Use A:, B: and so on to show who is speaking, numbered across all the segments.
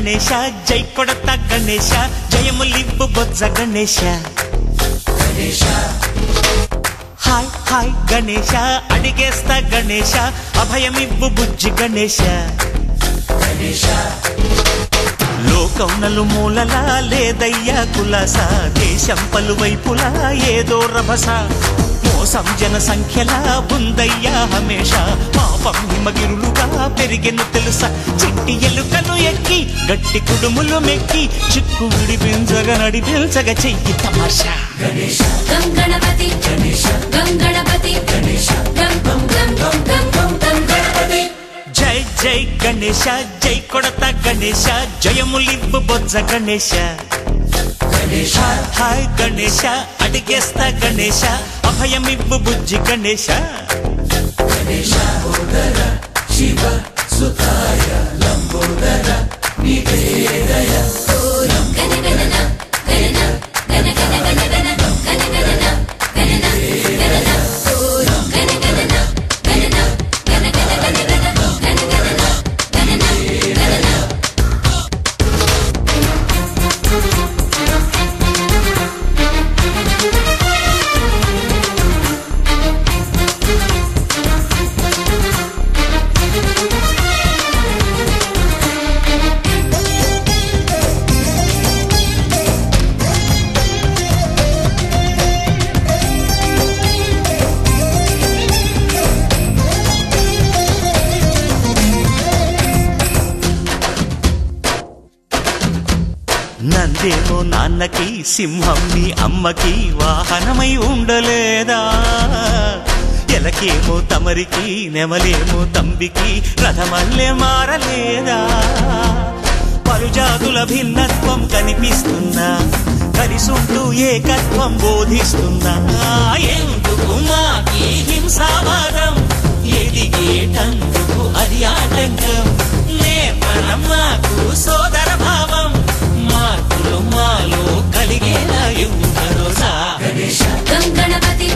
A: గణేశ జై కొడత గణేశ జయములివ్వు బొజ్జ Ganesha hi hi Ganesha అడిగేస్తా Ganesha అభయమివ్వు బుజ్జి గణేశ లోకం నలుమూలలా లేదయ్యా కులాస దేశం పలువైపులా ఏదో రభస మోసం జన సంఖ్యలా ఉందయ్యా హమేష పాపం హిమగిరులుగా పెరిగెను తెలుసా చిట్టి ఎలుకలు ఎక్కి గట్టి కుడుములు మెక్కి చిక్కు విడిపించగ నడిపించగ చెయ్యి తమాషా
B: గణపతి గణపతి
A: జై జై గణేశ జై కొడత గణేశ జయములివ్వు బొజ్జ గణేశ హాయ్ గణేశ అడిగేస్తా గణేశ అభయమివ్వు బుజ్జి గణేశ
C: శివ సుతాయ లంబోదర నివేదయ
A: నందేమో నాన్నకి సింహం నీ అమ్మకి వాహనమై ఉండలేదా ఎలకేమో తమరికి నెమలేమో తంబికి రథమల్లే మారలేదా పలుజాతుల భిన్నత్వం కనిపిస్తున్నా కలిసుంటూ ఏకత్వం బోధిస్తున్నా ఎందుకు మాకి హింసావాదం ఎదిగేటందుకు అది ఆటంకం నేర్పడం మాకు సోదర భావం మార్పులు మాలో కలిగేలా ఇవ్వు భరోసా
B: గణపతి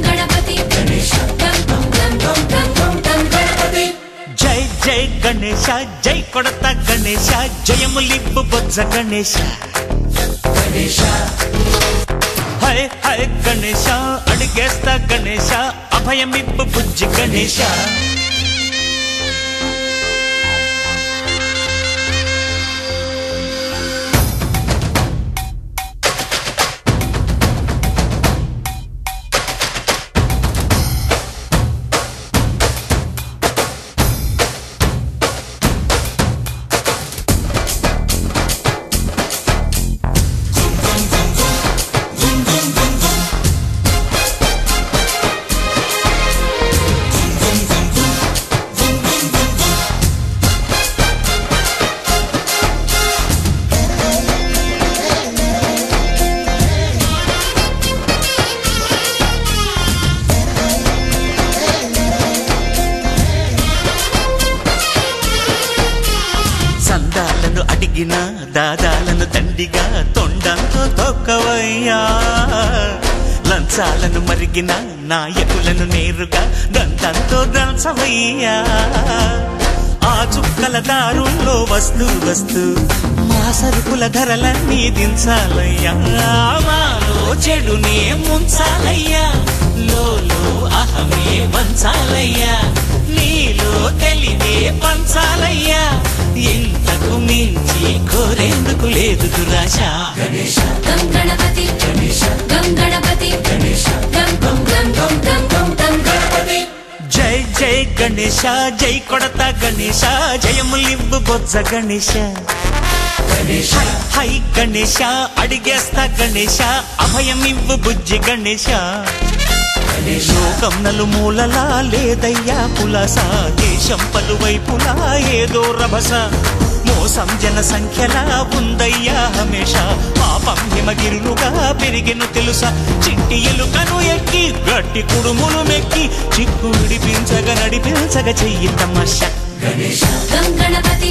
B: గణపతి
A: జై జై గణేశ జై కొడత గణేశ జయములివ్వు బొజ్జ గణేశ హై హై గణేశ అడిగేస్తా గణేశ అభయమివ్వు బుజ్జి గణేశ సందాలను అడిగిన దాదాలను దండిగా తొండంతో తొక్కవయ్యా లంచాలను మరిగిన నాయకులను నేరుగా దంతంతో దంచవయ్యా ఆ చుక్కల దారుల్లో వస్తూ వస్తూ మా సరుకుల ధరలన్నీ దించాలయ్యా మాలో చెడునే ముంచాలయ్యా లోలో అహమే వంచాలయ్యా నీలో తెలివే పంచాలయ్యా ఇంతకు మించి కోరేందుకు లేదు దురాశ
B: గణపతి గణపతి
A: జై జై గణేశ జై కొడత గణేశ జయములివ్వు బొజ్జ గణేశ హై గణేశ అడిగేస్తా గణేశ అభయమివ్వు బుజ్జి గణేశ లోకం నలుమూలలా లేదయ్యా పులస దేశం పలువైపులా ఏదో రభస మోసం జన సంఖ్యలా ఉందయ్యా హమేష పాపం హిమగిరులుగా పెరిగెను తెలుసా చిట్టి ఎలుకను ఎక్కి గట్టి కుడుములు మెక్కి చిక్కు విడిపించగ నడిపించగ చెయ్యి తమాషా
B: గణపతి